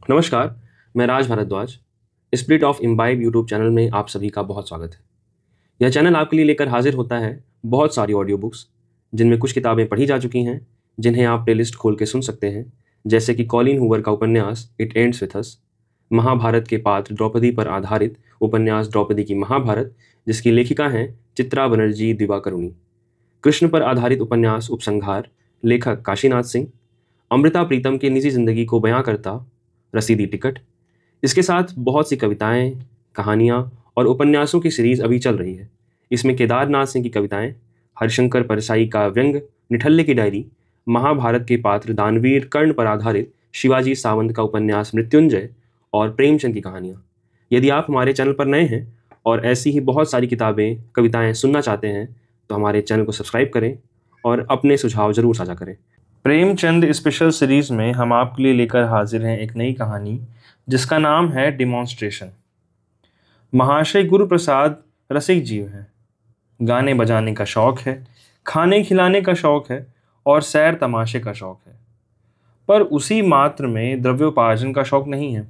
नमस्कार, मैं Raj Bhardwaj. Spirit of imbibe YouTube channel में आप सभी का बहुत स्वागत है। यह चैनल आपके लिए लेकर हाजिर होता है बहुत सारी ऑडियो बुक्स, जिनमें कुछ किताबें पढ़ी जा चुकी हैं, जिन्हें आप प्लेलिस्ट खोल के सुन सकते हैं, जैसे कि कॉलिन हूवर का उपन्यास it ends with us, Mahabharata के पात्र द्रौपदी पर आधारित उपन्यास द्रौपदी की महाभारत, जिसकी लेखिका हैं चित्रा बनर्जी दिवाकरुणी, कृष्ण पर आधारित उपन्यास उपसंहार, लेखक काशीनाथ सिंह, अमृता प्रीतम की निजी जिंदगी को बयां करता रसीदी टिकट। इसके साथ बहुत सी कविताएं, कहानियां और उपन्यासों की सीरीज अभी चल रही है। इसमें केदारनाथ सिंह की कविताएं, हरिशंकर परसाई का व्यंग निठल्ले की डायरी, महाभारत के पात्र दानवीर कर्ण पर आधारित शिवाजी सावंत का उपन्यास मृत्युंजय और प्रेमचंद की कहानियां। यदि आप हमारे चैनल पर नए हैं और ऐसी ही बहुत सारी किताबें, कविताएं सुनना चाहते हैं, तो हमारे चैनल को सब्सक्राइब करें और अपने सुझाव जरूर साझा करें। प्रेमचंद स्पेशल सीरीज में हम आपके लिए लेकर हाजिर हैं एक नई कहानी, जिसका नाम है डिमॉन्स्ट्रेशन। महाशय गुरु प्रसाद रसिक जीव हैं। गाने बजाने का शौक है, खाने खिलाने का शौक है और सैर तमाशे का शौक है, पर उसी मात्र में द्रव्योपार्जन का शौक नहीं है।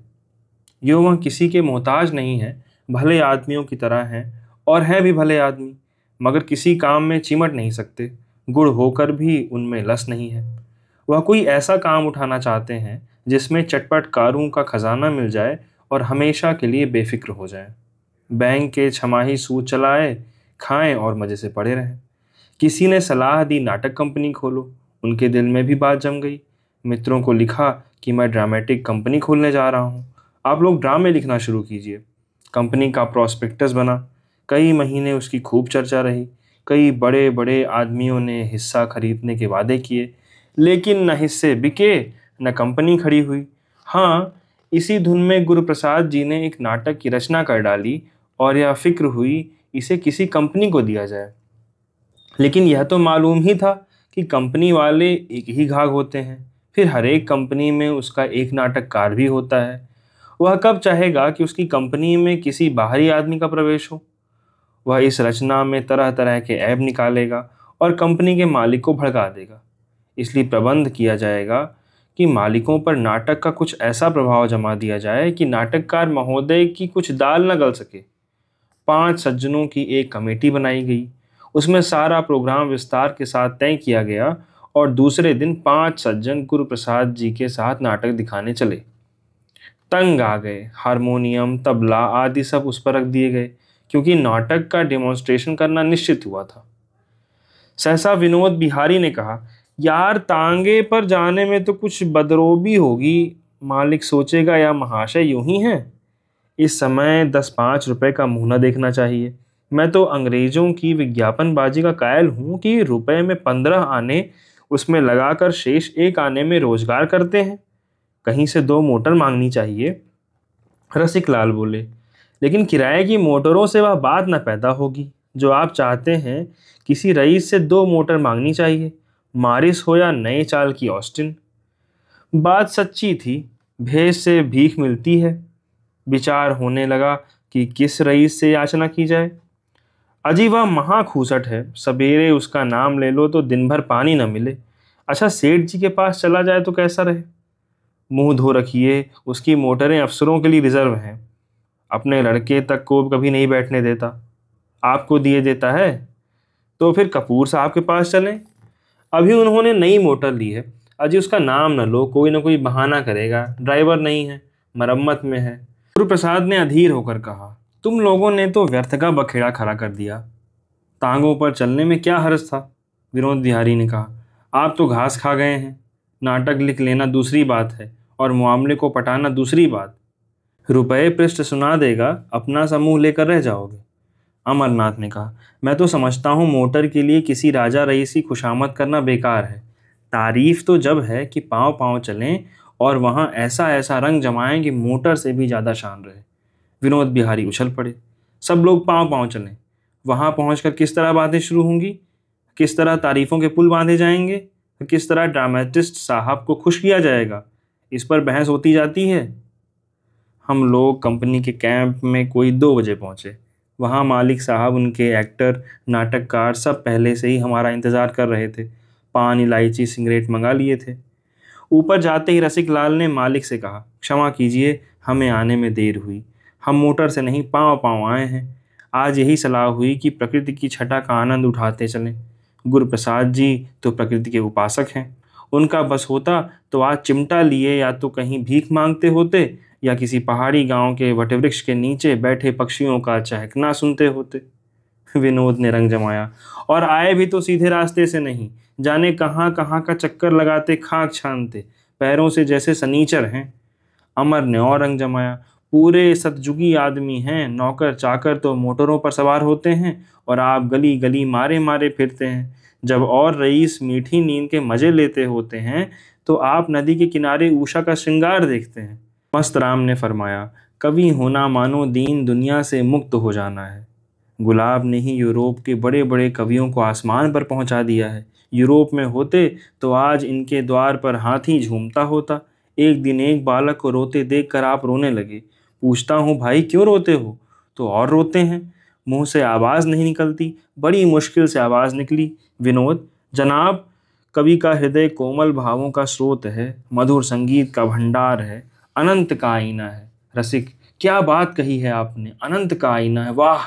यो वह किसी के मोहताज नहीं है, भले आदमियों की तरह हैं और है भी भले आदमी, मगर किसी काम में चिमट नहीं सकते। गुड़ होकर भी उनमें लस नहीं है। वह कोई ऐसा काम उठाना चाहते हैं जिसमें चटपट कारों का खजाना मिल जाए और हमेशा के लिए बेफिक्र हो जाए। बैंक के छमाही सूद चलाए, खाएं और मजे से पड़े रहें। किसी ने सलाह दी नाटक कंपनी खोलो, उनके दिल में भी बात जम गई। मित्रों को लिखा कि मैं ड्रामेटिक कंपनी खोलने जा रहा हूँ, आप लोग ड्रामे लिखना शुरू कीजिए। कंपनी का प्रॉस्पेक्टस बना, कई महीने उसकी खूब चर्चा रही। कई बड़े बड़े आदमियों ने हिस्सा खरीदने के वादे किए, लेकिन न हिस्से बिके न कंपनी खड़ी हुई। हाँ, इसी धुन में गुरुप्रसाद जी ने एक नाटक की रचना कर डाली और यह फिक्र हुई इसे किसी कंपनी को दिया जाए। लेकिन यह तो मालूम ही था कि कंपनी वाले एक ही घाघ होते हैं, फिर हर एक कंपनी में उसका एक नाटककार भी होता है। वह कब चाहेगा कि उसकी कंपनी में किसी बाहरी आदमी का प्रवेश हो। वह इस रचना में तरह तरह के ऐब निकालेगा और कंपनी के मालिक को भड़का देगा। इसलिए प्रबंध किया जाएगा कि मालिकों पर नाटक का कुछ ऐसा प्रभाव जमा दिया जाए कि नाटककार महोदय की कुछ दाल न गल सके। 5 सज्जनों की एक कमेटी बनाई गई। उसमें सारा प्रोग्राम विस्तार के साथ तय किया गया और दूसरे दिन 5 सज्जन गुरुप्रसाद जी के साथ नाटक दिखाने चले। तंग आ गए। हारमोनियम, तबला आदि सब उस पर रख दिए गए, क्योंकि नाटक का डेमोन्स्ट्रेशन करना निश्चित हुआ था। सहसा विनोद बिहारी ने कहा, यार तांगे पर जाने में तो कुछ बदरोबी होगी। मालिक सोचेगा या महाशय यूं ही हैं। इस समय 10-5 रुपए का मुंह न देखना चाहिए। मैं तो अंग्रेजों की विज्ञापनबाजी का कायल हूं कि रुपए में 15 आने उसमें लगाकर शेष 1 आने में रोजगार करते हैं। कहीं से 2 मोटर मांगनी चाहिए। रसिक लाल बोले, लेकिन किराए की मोटरों से वह बात न पैदा होगी जो आप चाहते हैं। किसी रईस से 2 मोटर मांगनी चाहिए, मारिस हो या नए चाल की ऑस्टिन। बात सच्ची थी, भेष से भीख मिलती है। विचार होने लगा कि किस रईस से याचना की जाए। अजी वह महाखूसट है, सवेरे उसका नाम ले लो तो दिन भर पानी न मिले। अच्छा सेठ जी के पास चला जाए तो कैसा रहे। मुंह धो रखिए, उसकी मोटरें अफसरों के लिए रिजर्व हैं। अपने लड़के तक को कभी नहीं बैठने देता, आपको दिए देता है। तो फिर कपूर साहब के पास चलें, अभी उन्होंने नई मोटर ली है। अजी उसका नाम न लो, कोई ना कोई बहाना करेगा। ड्राइवर नहीं है, मरम्मत में है। गुरुप्रसाद ने अधीर होकर कहा, तुम लोगों ने तो व्यर्थ का बखेड़ा खड़ा कर दिया। टांगों पर चलने में क्या हर्ज था। विनोद बिहारी ने कहा, आप तो घास खा गए हैं। नाटक लिख लेना दूसरी बात है और मामले को पटाना दूसरी बात। रुपए पृष्ठ सुना देगा, अपना समूह लेकर रह जाओगे। अमरनाथ ने कहा, मैं तो समझता हूँ मोटर के लिए किसी राजा रईस की खुशामद करना बेकार है। तारीफ तो जब है कि पाँव पाँव चलें और वहाँ ऐसा ऐसा रंग जमाएं कि मोटर से भी ज़्यादा शान रहे। विनोद बिहारी उछल पड़े, सब लोग पाँव पाँव चलें। वहाँ पहुँचकर किस तरह बातें शुरू होंगी, किस तरह तारीफों के पुल बांधे जाएंगे, किस तरह ड्रामेटिस्ट साहब को खुश किया जाएगा, इस पर बहस होती जाती है। हम लोग कंपनी के कैंप में कोई 2 बजे पहुँचे। वहाँ मालिक साहब, उनके एक्टर, नाटककार सब पहले से ही हमारा इंतज़ार कर रहे थे। पान, इलायची, सिगरेट मंगा लिए थे। ऊपर जाते ही रसिक लाल ने मालिक से कहा, क्षमा कीजिए, हमें आने में देर हुई। हम मोटर से नहीं पाँव पाँव आए हैं। आज यही सलाह हुई कि प्रकृति की छटा का आनंद उठाते चलें। गुरुप्रसाद जी तो प्रकृति के उपासक हैं। उनका बस होता तो आज चिमटा लिए या तो कहीं भीख मांगते होते या किसी पहाड़ी गांव के वटवृक्ष के नीचे बैठे पक्षियों का चहकना सुनते होते। विनोद ने रंग जमाया, और आए भी तो सीधे रास्ते से नहीं, जाने कहाँ कहाँ का चक्कर लगाते खाक छानते, पैरों से जैसे सनीचर हैं। अमर ने और रंग जमाया, पूरे सतजुगी आदमी हैं, नौकर चाकर तो मोटरों पर सवार होते हैं और आप गली गली मारे मारे फिरते हैं। जब और रईस मीठी नींद के मजे लेते होते हैं तो आप नदी के किनारे उषा का श्रृंगार देखते हैं। मस्त राम ने फरमाया, कवि होना मानो दीन दुनिया से मुक्त हो जाना है। गुलाब ने ही यूरोप के बड़े बड़े कवियों को आसमान पर पहुंचा दिया है। यूरोप में होते तो आज इनके द्वार पर हाथी झूमता होता। एक दिन एक बालक को रोते देखकर आप रोने लगे। पूछता हूँ, भाई क्यों रोते हो? तो और रोते हैं। मुंह से आवाज़ नहीं निकलती। बड़ी मुश्किल से आवाज़ निकली, विनोद, जनाब, कवि का हृदय कोमल भावों का स्रोत है, मधुर संगीत का भंडार है, अनंत का आईना है। रसिक, क्या बात कही है आपने, अनंत का आईना है, वाह!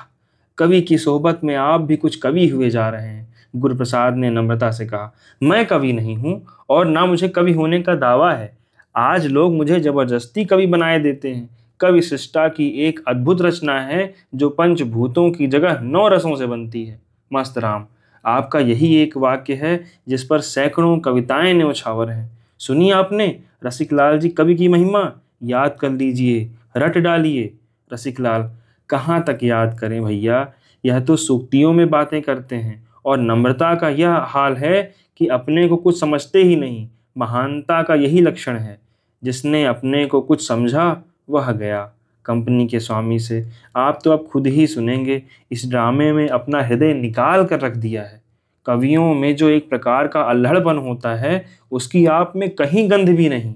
कवि की सोहबत में आप भी कुछ कवि हुए जा रहे हैं। गुरुप्रसाद ने नम्रता से कहा, मैं कवि नहीं हूँ और ना मुझे कवि होने का दावा है। आज लोग मुझे जबरदस्ती कवि बनाए देते हैं। कवि सृष्टा की एक अद्भुत रचना है जो पंचभूतों की जगह 9 रसों से बनती है। मस्त राम, आपका यही एक वाक्य है जिस पर सैकड़ों कविताएं न्यौछावर हैं। सुनिए आपने, रसिक लाल जी कवि की महिमा याद कर लीजिए, रट डालिए। रसिक लाल, कहाँ तक याद करें भैया, यह तो सूक्तियों में बातें करते हैं और नम्रता का यह हाल है कि अपने को कुछ समझते ही नहीं। महानता का यही लक्षण है। जिसने अपने को कुछ समझा वह गया। कंपनी के स्वामी से आप तो अब खुद ही सुनेंगे, इस ड्रामे में अपना हृदय निकाल कर रख दिया है। कवियों में जो एक प्रकार का अल्हड़पन होता है उसकी आप में कहीं गंध भी नहीं।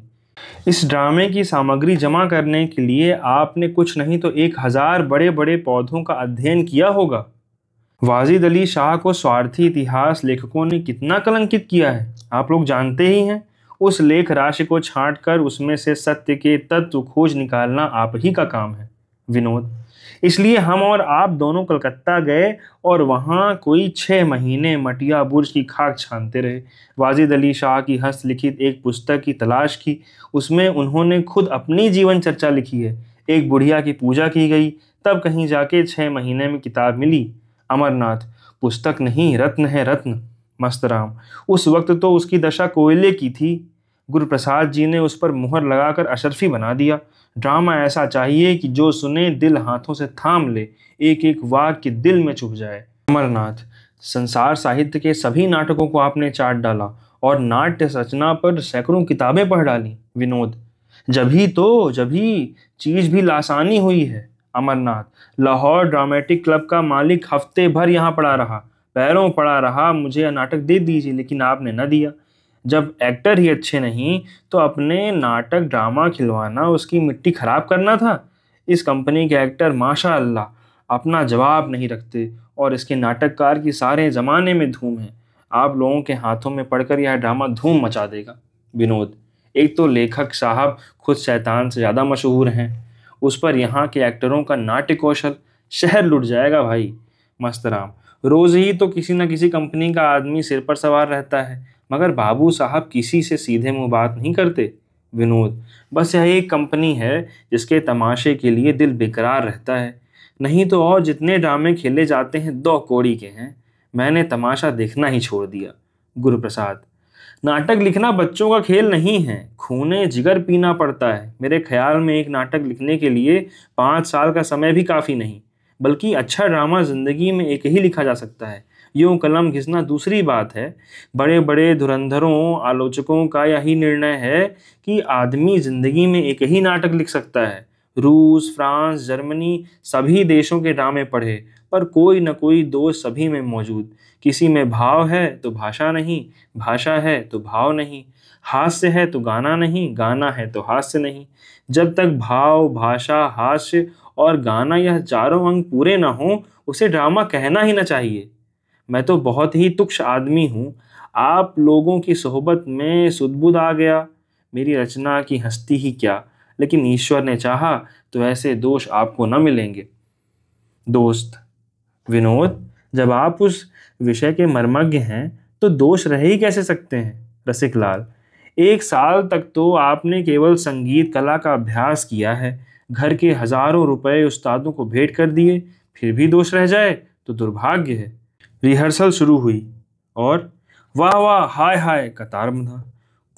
इस ड्रामे की सामग्री जमा करने के लिए आपने कुछ नहीं तो 1000 बड़े बड़े पौधों का अध्ययन किया होगा। वाजिद अली शाह को स्वार्थी इतिहास लेखकों ने कितना कलंकित किया है आप लोग जानते ही हैं। उस लेख राशि को छांटकर उसमें से सत्य के तत्व खोज निकालना आप ही का काम है, विनोद। इसलिए हम और आप दोनों कलकत्ता गए और वहाँ कोई 6 महीने मटिया बुर्ज की खाक छानते रहे। वाजिद अली शाह की हस्तलिखित एक पुस्तक की तलाश की। उसमें उन्होंने खुद अपनी जीवन चर्चा लिखी है। एक बुढ़िया की पूजा की गई, तब कहीं जाके 6 महीने में किताब मिली। अमरनाथ, पुस्तक नहीं, रत्न है रत्न। मस्तराम, उस वक्त तो उसकी दशा कोयले की थी। गुरुप्रसाद जी ने उस पर मुहर लगाकर अशरफी बना दिया। ड्रामा ऐसा चाहिए कि जो सुने दिल हाथों से थाम ले, एक एक वाक्य दिल में चुभ जाए। अमरनाथ, संसार साहित्य के सभी नाटकों को आपने चाट डाला और नाट्य रचना पर सैकड़ों किताबें पढ़ डाली। विनोद, जभी चीज भी लासानी हुई है। अमरनाथ, लाहौर ड्रामेटिक क्लब का मालिक हफ्ते भर यहाँ पड़ा रहा, पैरों पड़ा रहा, मुझे यह नाटक दे दीजिए, लेकिन आपने न दिया। जब एक्टर ही अच्छे नहीं तो अपने नाटक ड्रामा खिलवाना उसकी मिट्टी खराब करना था। इस कंपनी के एक्टर माशा अल्लाह अपना जवाब नहीं रखते और इसके नाटककार की सारे ज़माने में धूम है। आप लोगों के हाथों में पड़कर यह ड्रामा धूम मचा देगा। विनोद, एक तो लेखक साहब खुद शैतान से ज़्यादा मशहूर हैं, उस पर यहाँ के एक्टरों का नाट्य कौशल, शहर लुट जाएगा भाई। मस्तराम, रोज़ ही तो किसी न किसी कंपनी का आदमी सिर पर सवार रहता है, मगर बाबू साहब किसी से सीधे मुंह बात नहीं करते। विनोद, बस यह एक कंपनी है जिसके तमाशे के लिए दिल बेकरार रहता है, नहीं तो और जितने ड्रामे खेले जाते हैं 2 कौड़ी के हैं। मैंने तमाशा देखना ही छोड़ दिया। गुरुप्रसाद, नाटक लिखना बच्चों का खेल नहीं है, खूने जिगर पीना पड़ता है। मेरे ख्याल में एक नाटक लिखने के लिए 5 साल का समय भी काफ़ी नहीं, बल्कि अच्छा ड्रामा ज़िंदगी में एक ही लिखा जा सकता है। यूं कलम घिसना दूसरी बात है। बड़े बड़े धुरंधरों आलोचकों का यही निर्णय है कि आदमी ज़िंदगी में एक ही नाटक लिख सकता है। रूस, फ्रांस, जर्मनी सभी देशों के ड्रामे पढ़े, पर कोई न कोई दोष सभी में मौजूद। किसी में भाव है तो भाषा नहीं, भाषा है तो भाव नहीं, हास्य है तो गाना नहीं, गाना है तो हास्य नहीं। जब तक भाव, भाषा, हास्य और गाना यह चारों अंग पूरे ना हों उसे ड्रामा कहना ही ना चाहिए। मैं तो बहुत ही तुच्छ आदमी हूँ, आप लोगों की सोहबत में सुध-बुध आ गया। मेरी रचना की हस्ती ही क्या, लेकिन ईश्वर ने चाहा तो ऐसे दोष आपको न मिलेंगे। दोस्त: विनोद, जब आप उस विषय के मर्मज्ञ हैं तो दोष रह ही कैसे सकते हैं। रसिक लाल: 1 साल तक तो आपने केवल संगीत कला का अभ्यास किया है, घर के हजारों रुपए उस्तादों को भेंट कर दिए, फिर भी दोष रह जाए तो दुर्भाग्य है। रिहर्सल शुरू हुई और वाह वाह हाय हाय कतार बंधा।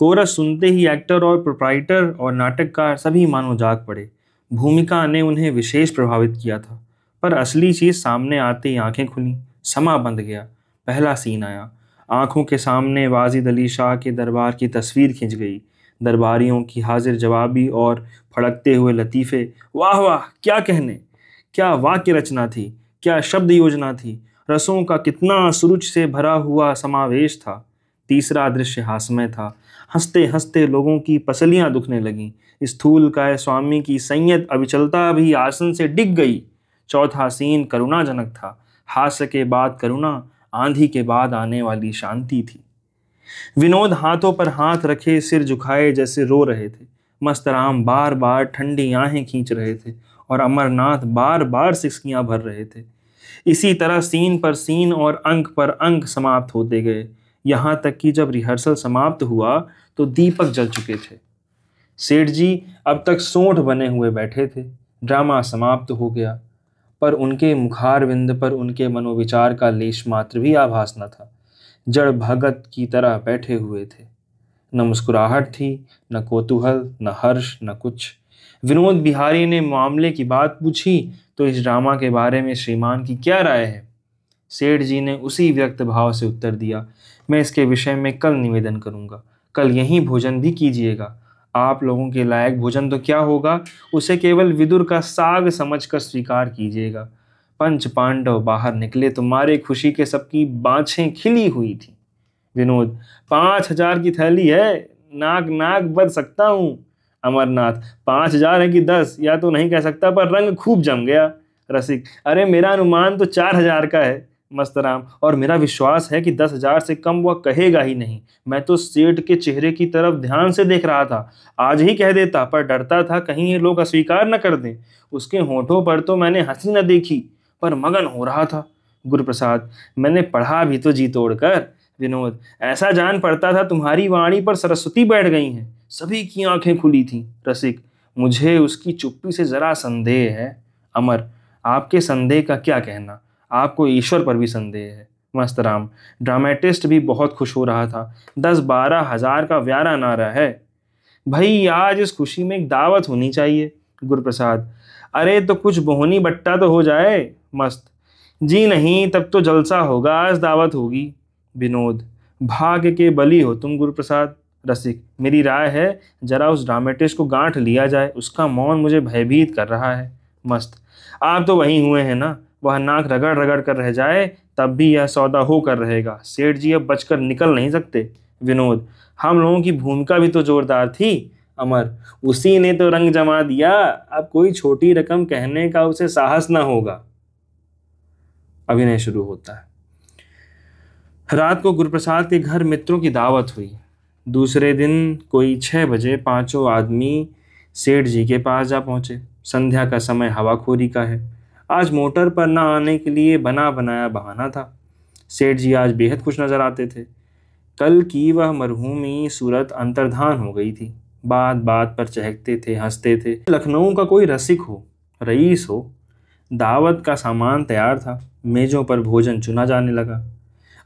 कोरस सुनते ही एक्टर और प्रोप्राइटर और नाटककार सभी मानो जाग पड़े। भूमिका ने उन्हें विशेष प्रभावित किया था, पर असली चीज सामने आते ही आंखें खुली, समा बंध गया। पहला सीन आया। आंखों के सामने वाजिद अली शाह के दरबार की तस्वीर खिंच गई। दरबारियों की हाजिर जवाबी और फड़कते हुए लतीफ़े। वाह वाह, क्या कहने, क्या वाक्य रचना थी, क्या शब्द योजना थी, रसों का कितना सुरुचि से भरा हुआ समावेश था। तीसरा दृश्य हास्यमय था। हंसते हंसते लोगों की पसलियां दुखने लगीं। स्थूल काय स्वामी की संयत अविचलता भी आसन से डिग गई। चौथा सीन करुणाजनक था। हास्य के बाद करुणा, आंधी के बाद आने वाली शांति थी। विनोद हाथों पर हाथ रखे सिर झुकाए जैसे रो रहे थे। मस्तराम बार बार ठंडी आहें खींच रहे थे और अमरनाथ बार बार सिसकियां भर रहे थे। इसी तरह सीन पर सीन और अंक पर अंक समाप्त होते गए, यहाँ तक कि जब रिहर्सल समाप्त हुआ तो दीपक जल चुके थे। सेठ जी अब तक सोंठ बने हुए बैठे थे। ड्रामा समाप्त हो गया, पर उनके मुखारविंद पर उनके मनोविचार का लेश मात्र भी आभास न था। जड़ भगत की तरह बैठे हुए थे। न मुस्कुराहट थी, न कौतूहल, न हर्ष, न कुछ। विनोद बिहारी ने मामले की बात पूछी तो इस ड्रामा के बारे में श्रीमान की क्या राय है। सेठ जी ने उसी व्यक्त भाव से उत्तर दिया, मैं इसके विषय में कल निवेदन करूंगा। कल यहीं भोजन भी कीजिएगा। आप लोगों के लायक भोजन तो क्या होगा, उसे केवल विदुर का साग समझकर स्वीकार कीजिएगा। पंच पांडव बाहर निकले तो मारे खुशी के सबकी बाँछें खिली हुई थी। विनोद: 5,000 की थैली है, नाक नाक बद सकता हूँ। अमरनाथ: 5,000 है कि 10, या तो नहीं कह सकता, पर रंग खूब जम गया। रसिक: अरे मेरा अनुमान तो 4,000 का है। मस्तराम: और मेरा विश्वास है कि 10,000 से कम वह कहेगा ही नहीं। मैं तो सेठ के चेहरे की तरफ ध्यान से देख रहा था। आज ही कह देता, पर डरता था कहीं ये लोग अस्वीकार न कर दें। उसके होठों पर तो मैंने हंसी न देखी, पर मगन हो रहा था। गुरुप्रसाद: मैंने पढ़ा भी तो जी तोड़कर। विनोद: ऐसा जान पड़ता था तुम्हारी वाणी पर सरस्वती बैठ गई हैं। सभी की आंखें खुली थीं। रसिक: मुझे उसकी चुप्पी से जरा संदेह है। अमर: आपके संदेह का क्या कहना, आपको ईश्वर पर भी संदेह है। मस्तराम: ड्रामेटिस्ट भी बहुत खुश हो रहा था। 10-12 हजार का व्यारा नारा है। भाई आज इस खुशी में एक दावत होनी चाहिए। गुरुप्रसाद: अरे तो कुछ बोहनी बट्टा तो हो जाए। मस्त: जी नहीं, तब तो जलसा होगा, आज दावत होगी। विनोद: भाग्य के बली हो तुम गुरुप्रसाद। रसिक: मेरी राय है जरा उस ड्रामेटिस्ट को गांठ लिया जाए, उसका मौन मुझे भयभीत कर रहा है। मस्त: आप तो वहीं हुए हैं ना, वह नाक रगड़ रगड़ कर रह जाए तब भी यह सौदा होकर रहेगा। सेठ जी अब बचकर निकल नहीं सकते। विनोद: हम लोगों की भूमिका भी तो जोरदार थी। अमर: उसी ने तो रंग जमा दिया, अब कोई छोटी रकम कहने का उसे साहस ना होगा। अभिनय शुरू होता है। रात को गुरुप्रसाद के घर मित्रों की दावत हुई। दूसरे दिन कोई 6 बजे 5 आदमी सेठ जी के पास जा पहुंचे। संध्या का समय हवाखोरी का है। आज मोटर पर ना आने के लिए बना बनाया बहाना था। सेठ जी आज बेहद खुश नजर आते थे। कल की वह मरहूमी सूरत अंतर्धान हो गई थी। बात बात पर चहकते थे, हंसते थे। लखनऊ का कोई रसिक हो, रईस हो। दावत का सामान तैयार था। मेजों पर भोजन चुना जाने लगा।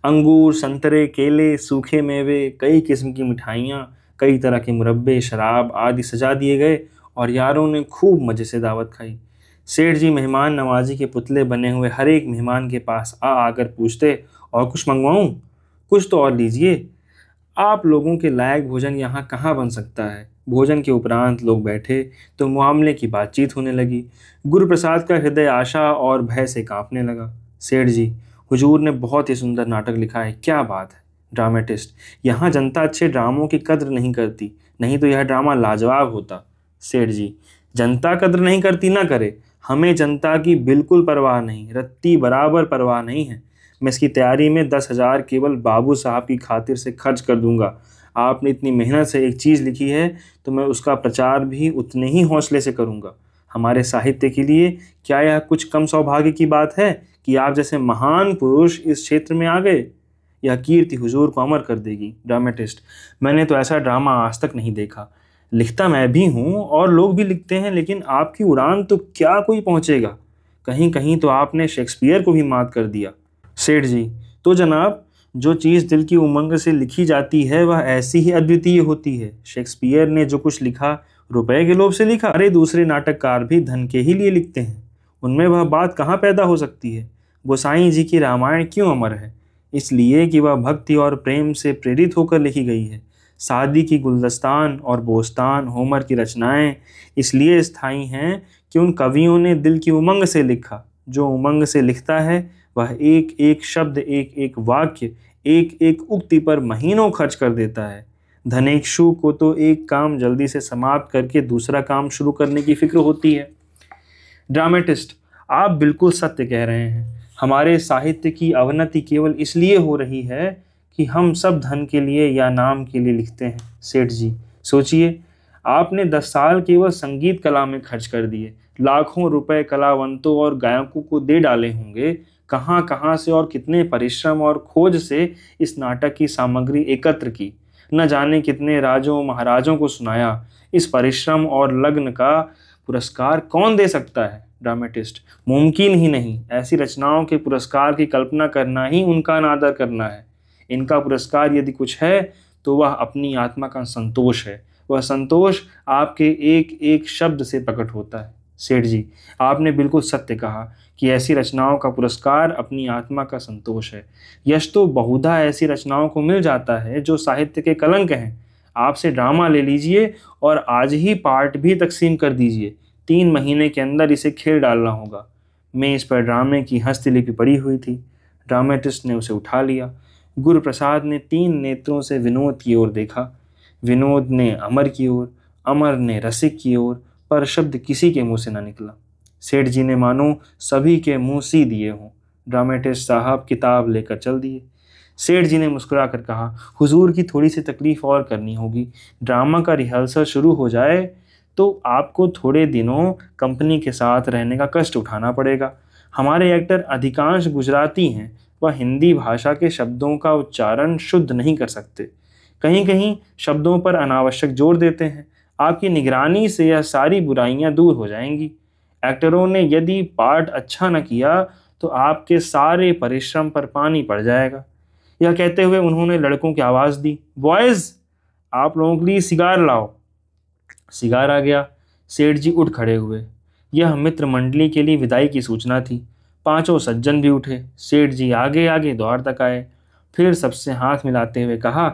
अंगूर, संतरे, केले, सूखे मेवे, कई किस्म की मिठाइयाँ, कई तरह के मुरब्बे, शराब आदि सजा दिए गए और यारों ने खूब मज़े से दावत खाई। सेठ जी मेहमान नवाजी के पुतले बने हुए हर एक मेहमान के पास आकर पूछते, और कुछ मंगवाऊं? कुछ तो और लीजिए। आप लोगों के लायक भोजन यहाँ कहाँ बन सकता है। भोजन के उपरांत लोग बैठे तो मामले की बातचीत होने लगी। गुरुप्रसाद का हृदय आशा और भय से कांपने लगा। सेठ जी, हुजूर ने बहुत ही सुंदर नाटक लिखा है, क्या बात है। ड्रामेटिस्ट: यहाँ जनता अच्छे ड्रामों की कद्र नहीं करती, नहीं तो यह ड्रामा लाजवाब होता। सेठ जी: जनता कद्र नहीं करती ना करे, हमें जनता की बिल्कुल परवाह नहीं, रत्ती बराबर परवाह नहीं है। मैं इसकी तैयारी में 10,000 केवल बाबू साहब की खातिर से खर्च कर दूंगा। आपने इतनी मेहनत से एक चीज़ लिखी है तो मैं उसका प्रचार भी उतने ही हौसले से करूँगा। हमारे साहित्य के लिए क्या यह कुछ कम सौभाग्य की बात है कि आप जैसे महान पुरुष इस क्षेत्र में आ गए? यह कीर्ति हुजूर को अमर कर देगी। ड्रामेटिस्ट: मैंने तो ऐसा ड्रामा आज तक नहीं देखा। लिखता मैं भी हूँ और लोग भी लिखते हैं, लेकिन आपकी उड़ान तो क्या कोई पहुँचेगा। कहीं कहीं तो आपने शेक्सपियर को भी मात कर दिया। सेठ जी: तो जनाब, जो चीज़ दिल की उमंग से लिखी जाती है वह ऐसी ही अद्वितीय होती है। शेक्सपियर ने जो कुछ लिखा रुपए के लोभ से लिखा। अरे दूसरे नाटककार भी धन के ही लिए लिखते हैं, उनमें वह बात कहाँ पैदा हो सकती है। गोसाई जी की रामायण क्यों अमर है? इसलिए कि वह भक्ति और प्रेम से प्रेरित होकर लिखी गई है। सादी की गुलदस्तान और बोस्तान, होमर की रचनाएं इसलिए स्थायी हैं कि उन कवियों ने दिल की उमंग से लिखा। जो उमंग से लिखता है वह एक एक शब्द, एक एक वाक्य, एक एक उक्ति पर महीनों खर्च कर देता है। धनेक्षु को तो एक काम जल्दी से समाप्त करके दूसरा काम शुरू करने की फिक्र होती है। ड्रामेटिस्ट: आप बिल्कुल सत्य कह रहे हैं। हमारे साहित्य की अवनति केवल इसलिए हो रही है कि हम सब धन के लिए या नाम के लिए लिखते हैं। सेठ जी: सोचिए, आपने 10 साल केवल संगीत कला में खर्च कर दिए, लाखों रुपए कलावंतों और गायकों को दे डाले होंगे। कहाँ कहाँ से और कितने परिश्रम और खोज से इस नाटक की सामग्री एकत्र की, न जाने कितने राजों महाराजों को सुनाया। इस परिश्रम और लग्न का पुरस्कार कौन दे सकता है? ड्रामेटिस्ट: मुमकिन ही नहीं। ऐसी रचनाओं के पुरस्कार की कल्पना करना ही उनका अनादर करना है। इनका पुरस्कार यदि कुछ है तो वह अपनी आत्मा का संतोष है। वह संतोष आपके एक एक शब्द से प्रकट होता है। सेठ जी: आपने बिल्कुल सत्य कहा कि ऐसी रचनाओं का पुरस्कार अपनी आत्मा का संतोष है। यश तो बहुधा ऐसी रचनाओं को मिल जाता है जो साहित्य के कलंक हैं। आपसे ड्रामा ले लीजिए और आज ही पार्ट भी तकसीम कर दीजिए। 3 महीने के अंदर इसे खेल डालना होगा। मेज पर ड्रामे की हस्तलिपि पड़ी हुई थी। ड्रामेटिस्ट ने उसे उठा लिया। गुरु प्रसाद ने 3 नेत्रों से विनोद की ओर देखा। विनोद ने अमर की ओर, अमर ने रसिक की ओर, पर शब्द किसी के मुंह से न निकला। सेठ जी ने मानो सभी के मुंह सी दिए हों। ड्रामेटिस्ट साहब किताब लेकर चल दिए। सेठ जी ने मुस्कुरा कर कहा, हुजूर की थोड़ी सी तकलीफ और करनी होगी। ड्रामा का रिहर्सल शुरू हो जाए तो आपको थोड़े दिनों कंपनी के साथ रहने का कष्ट उठाना पड़ेगा। हमारे एक्टर अधिकांश गुजराती हैं, वह हिंदी भाषा के शब्दों का उच्चारण शुद्ध नहीं कर सकते, कहीं कहीं शब्दों पर अनावश्यक जोर देते हैं। आपकी निगरानी से यह सारी बुराइयां दूर हो जाएंगी। एक्टरों ने यदि पार्ट अच्छा न किया तो आपके सारे परिश्रम पर पानी पड़ जाएगा। यह कहते हुए उन्होंने लड़कों की आवाज़ दी, बॉयज़, आप लोगों के लिए सिगार लाओ। सिगार आ गया। सेठ जी उठ खड़े हुए। यह मित्र मंडली के लिए विदाई की सूचना थी। 5 सज्जन भी उठे। सेठ जी आगे आगे द्वार तक आए, फिर सबसे हाथ मिलाते हुए कहा,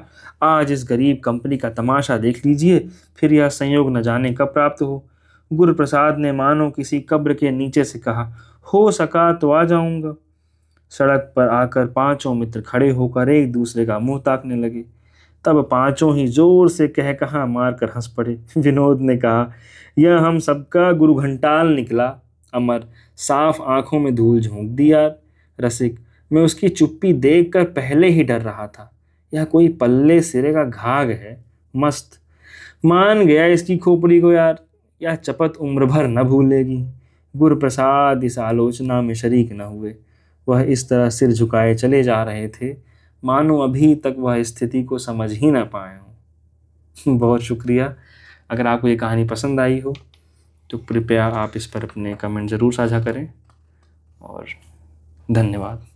आज इस गरीब कंपनी का तमाशा देख लीजिए, फिर यह संयोग न जाने कब प्राप्त हो। गुरु प्रसाद ने मानो किसी कब्र के नीचे से कहा, हो सका तो आ जाऊंगा। सड़क पर आकर 5 मित्र खड़े होकर एक दूसरे का मुंह ताकने लगे। तब 5 ही जोर से कह कहा मार कर हंस पड़े। विनोद ने कहा, यह हम सबका गुरु घंटाल निकला। अमर: साफ आंखों में धूल झोंक दी यार। रसिक: मैं उसकी चुप्पी देखकर पहले ही डर रहा था। यह कोई पल्ले सिरे का घाघ है। मस्त मान गया इसकी खोपड़ी को यार, यह चपत उम्र भर न भूलेगी। गुरु प्रसाद इस आलोचना में शरीक न हुए। वह इस तरह सिर झुकाए चले जा रहे थे मानो अभी तक वह स्थिति को समझ ही ना पाए हों। बहुत शुक्रिया। अगर आपको ये कहानी पसंद आई हो तो कृपया आप इस पर अपने कमेंट ज़रूर साझा करें और धन्यवाद।